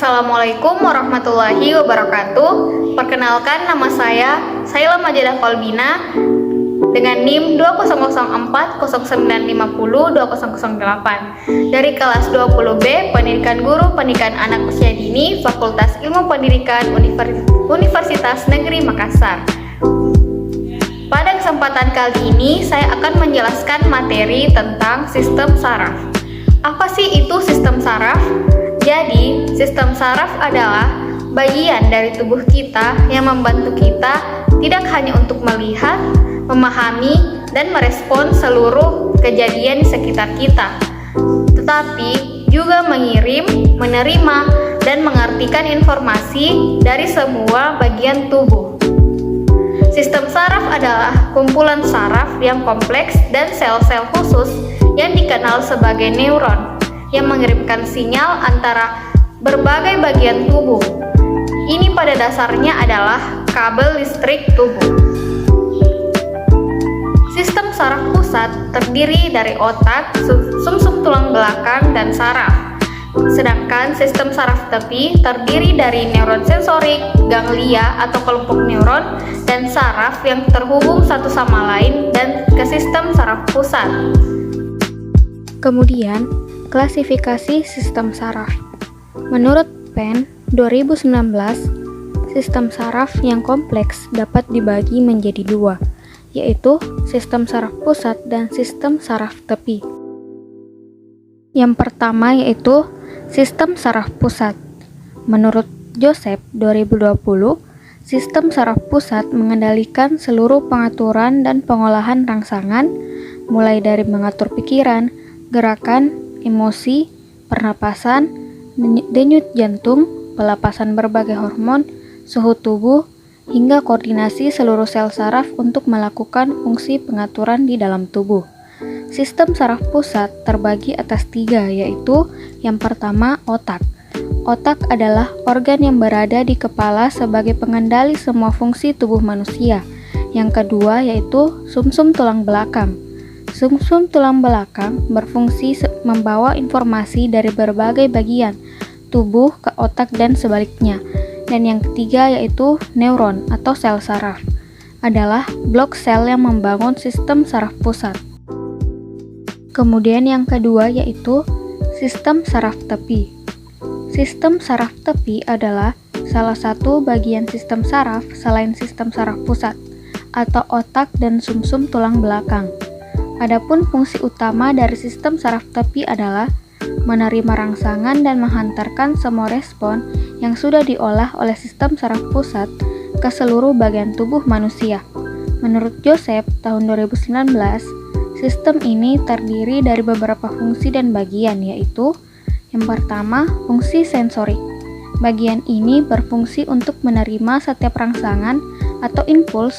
Assalamualaikum warahmatullahi wabarakatuh. Perkenalkan, nama saya Saila Majadah Kolbina dengan NIM 20409502008 dari kelas 20B Pendidikan Guru Pendidikan Anak Usia Dini Fakultas Ilmu Pendidikan Universitas Negeri Makassar. Pada kesempatan kali ini saya akan menjelaskan materi tentang sistem saraf. Apa sih itu sistem saraf? Jadi, sistem saraf adalah bagian dari tubuh kita yang membantu kita tidak hanya untuk melihat, memahami, dan merespon seluruh kejadian di sekitar kita, tetapi juga mengirim, menerima, dan mengartikan informasi dari semua bagian tubuh. Sistem saraf adalah kumpulan saraf yang kompleks dan sel-sel khusus yang dikenal sebagai neuron yang mengirimkan sinyal antara berbagai bagian tubuh. Ini pada dasarnya adalah kabel listrik tubuh. Sistem saraf pusat terdiri dari otak, sumsum tulang belakang, dan saraf. Sedangkan sistem saraf tepi terdiri dari neuron sensorik, ganglia atau kelompok neuron, dan saraf yang terhubung satu sama lain dan ke sistem saraf pusat. Kemudian, klasifikasi sistem saraf. Menurut Penn 2019, sistem saraf yang kompleks dapat dibagi menjadi dua, yaitu sistem saraf pusat dan sistem saraf tepi. Yang pertama yaitu sistem saraf pusat. Menurut Joseph 2020, sistem saraf pusat mengendalikan seluruh pengaturan dan pengolahan rangsangan, mulai dari mengatur pikiran, gerakan, emosi, pernapasan, denyut jantung, pelepasan berbagai hormon, suhu tubuh, hingga koordinasi seluruh sel saraf untuk melakukan fungsi pengaturan di dalam tubuh. Sistem saraf pusat terbagi atas tiga, yaitu yang pertama otak. Otak adalah organ yang berada di kepala sebagai pengendali semua fungsi tubuh manusia. Yang kedua yaitu sumsum tulang belakang. Sumsum tulang belakang berfungsi membawa informasi dari berbagai bagian tubuh ke otak dan sebaliknya. Dan yang ketiga yaitu neuron atau sel saraf, adalah blok sel yang membangun sistem saraf pusat. Kemudian yang kedua yaitu sistem saraf tepi. Sistem saraf tepi adalah salah satu bagian sistem saraf selain sistem saraf pusat atau otak dan sumsum tulang belakang. Adapun fungsi utama dari sistem saraf tepi adalah menerima rangsangan dan menghantarkan semua respon yang sudah diolah oleh sistem saraf pusat ke seluruh bagian tubuh manusia. Menurut Joseph tahun 2019, sistem ini terdiri dari beberapa fungsi dan bagian, yaitu yang pertama, fungsi sensorik. Bagian ini berfungsi untuk menerima setiap rangsangan atau impuls,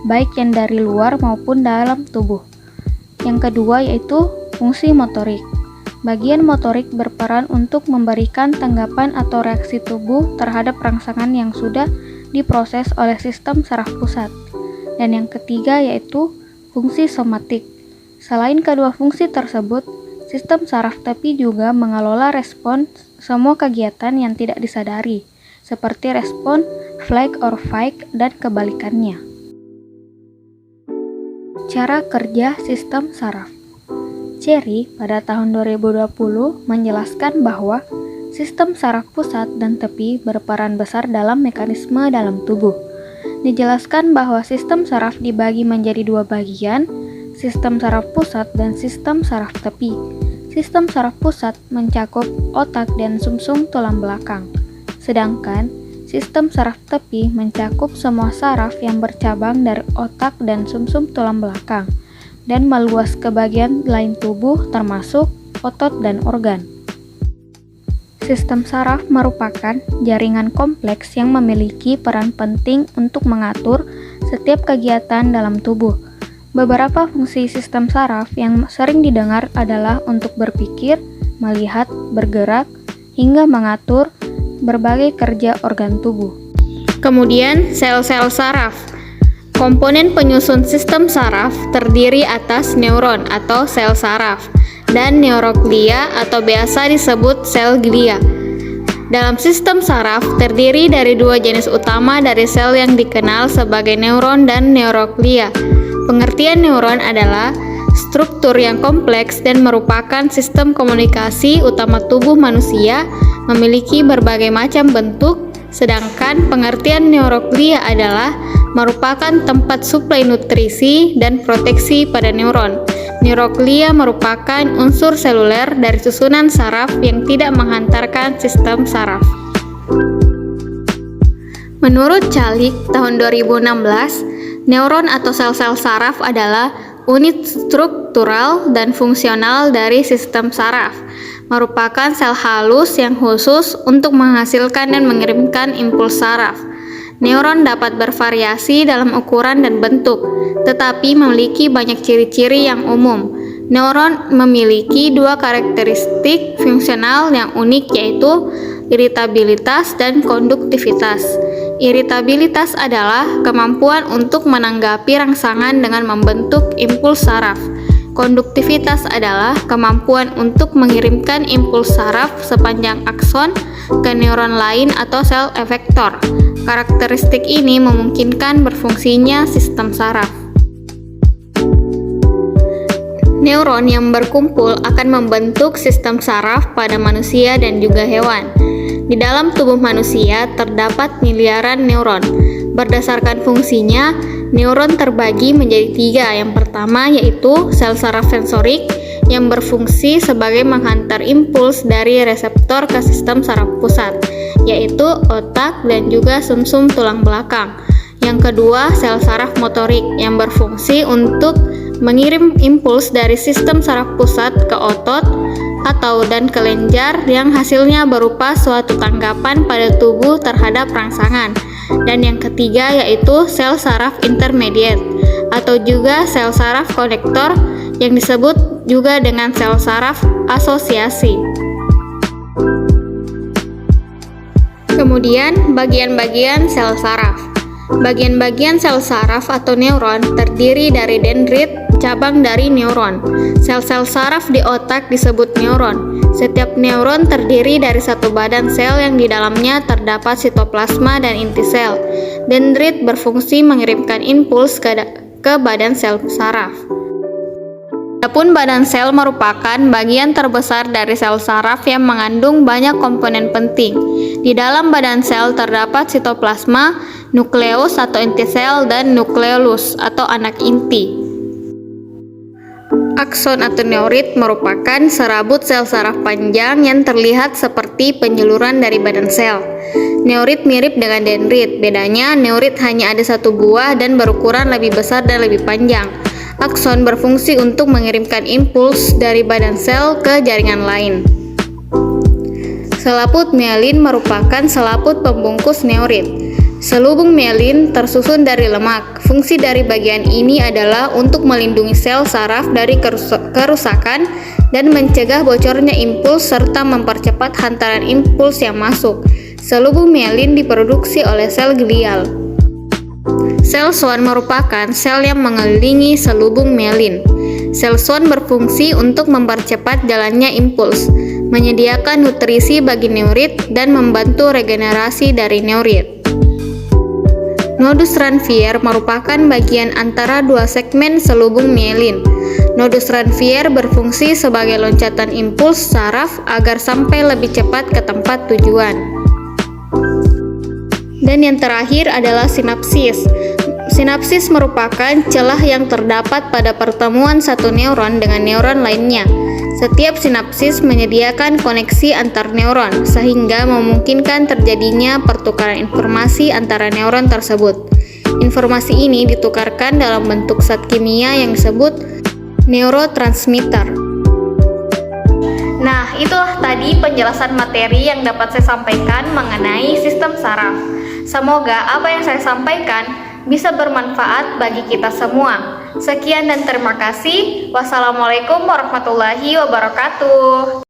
baik yang dari luar maupun dalam tubuh. Yang kedua yaitu fungsi motorik. Bagian motorik berperan untuk memberikan tanggapan atau reaksi tubuh terhadap rangsangan yang sudah diproses oleh sistem saraf pusat. Dan yang ketiga yaitu fungsi somatik. Selain kedua fungsi tersebut, sistem saraf tepi juga mengelola respon semua kegiatan yang tidak disadari, seperti respon flight or fight dan kebalikannya. Cara kerja sistem saraf. Cherry pada tahun 2020 menjelaskan bahwa sistem saraf pusat dan tepi berperan besar dalam mekanisme dalam tubuh. Dijelaskan bahwa sistem saraf dibagi menjadi dua bagian, sistem saraf pusat dan sistem saraf tepi. Sistem saraf pusat mencakup otak dan sumsum tulang belakang, sedangkan sistem saraf tepi mencakup semua saraf yang bercabang dari otak dan sumsum tulang belakang dan meluas ke bagian lain tubuh termasuk otot dan organ. Sistem saraf merupakan jaringan kompleks yang memiliki peran penting untuk mengatur setiap kegiatan dalam tubuh. Beberapa fungsi sistem saraf yang sering didengar adalah untuk berpikir, melihat, bergerak, hingga mengatur berbagai kerja organ tubuh. Kemudian, sel-sel saraf. Komponen penyusun sistem saraf terdiri atas neuron atau sel saraf dan neuroglia atau biasa disebut sel glia. Dalam sistem saraf, terdiri dari dua jenis utama dari sel yang dikenal sebagai neuron dan neuroglia. Pengertian neuron adalah struktur yang kompleks dan merupakan sistem komunikasi utama tubuh manusia, memiliki berbagai macam bentuk, sedangkan pengertian neuroglia adalah merupakan tempat suplai nutrisi dan proteksi pada neuron. Neuroglia merupakan unsur seluler dari susunan saraf yang tidak menghantarkan sistem saraf. Menurut Calik tahun 2016, neuron atau sel-sel saraf adalah unit struktural dan fungsional dari sistem saraf, merupakan sel halus yang khusus untuk menghasilkan dan mengirimkan impuls saraf. Neuron dapat bervariasi dalam ukuran dan bentuk, tetapi memiliki banyak ciri-ciri yang umum. Neuron memiliki dua karakteristik fungsional yang unik, yaitu iritabilitas dan konduktivitas. Iritabilitas adalah kemampuan untuk menanggapi rangsangan dengan membentuk impuls saraf. Konduktivitas adalah kemampuan untuk mengirimkan impuls saraf sepanjang akson ke neuron lain atau sel efektor. Karakteristik ini memungkinkan berfungsinya sistem saraf. Neuron yang berkumpul akan membentuk sistem saraf pada manusia dan juga hewan. Di dalam tubuh manusia terdapat miliaran neuron. Berdasarkan fungsinya, neuron terbagi menjadi tiga. Yang pertama yaitu sel saraf sensorik yang berfungsi sebagai menghantar impuls dari reseptor ke sistem saraf pusat, yaitu otak dan juga sumsum tulang belakang. Yang kedua, sel saraf motorik yang berfungsi untuk mengirim impuls dari sistem saraf pusat ke otot atau dan kelenjar yang hasilnya berupa suatu tanggapan pada tubuh terhadap rangsangan. Dan yang ketiga yaitu sel saraf intermediate atau juga sel saraf konektor yang disebut juga dengan sel saraf asosiasi. Kemudian bagian-bagian sel saraf. Bagian-bagian sel saraf atau neuron terdiri dari dendrit, cabang dari neuron. Sel-sel saraf di otak disebut neuron. Setiap neuron terdiri dari satu badan sel yang di dalamnya terdapat sitoplasma dan inti sel. Dendrit berfungsi mengirimkan impuls ke badan sel saraf. Adapun badan sel merupakan bagian terbesar dari sel saraf yang mengandung banyak komponen penting. Di dalam badan sel terdapat sitoplasma, nukleus atau inti sel, dan nukleolus atau anak inti. Akson atau neurit merupakan serabut sel saraf panjang yang terlihat seperti penjuluran dari badan sel. Neurit mirip dengan dendrit, bedanya neurit hanya ada satu buah dan berukuran lebih besar dan lebih panjang. Akson berfungsi untuk mengirimkan impuls dari badan sel ke jaringan lain. Selaput mielin merupakan selaput pembungkus neurit. Selubung mielin tersusun dari lemak. Fungsi dari bagian ini adalah untuk melindungi sel saraf dari kerusakan dan mencegah bocornya impuls serta mempercepat hantaran impuls yang masuk. Selubung mielin diproduksi oleh sel glial. Sel Schwann merupakan sel yang mengelilingi selubung mielin. Sel Schwann berfungsi untuk mempercepat jalannya impuls, menyediakan nutrisi bagi neurit, dan membantu regenerasi dari neurit. Nodus Ranvier merupakan bagian antara dua segmen selubung mielin. Nodus Ranvier berfungsi sebagai loncatan impuls saraf agar sampai lebih cepat ke tempat tujuan. Dan yang terakhir adalah sinapsis. Sinapsis merupakan celah yang terdapat pada pertemuan satu neuron dengan neuron lainnya. Setiap sinapsis menyediakan koneksi antar neuron, sehingga memungkinkan terjadinya pertukaran informasi antara neuron tersebut. Informasi ini ditukarkan dalam bentuk zat kimia yang disebut neurotransmitter. Nah, itulah tadi penjelasan materi yang dapat saya sampaikan mengenai sistem saraf. Semoga apa yang saya sampaikan bisa bermanfaat bagi kita semua. Sekian dan terima kasih. Wassalamualaikum warahmatullahi wabarakatuh.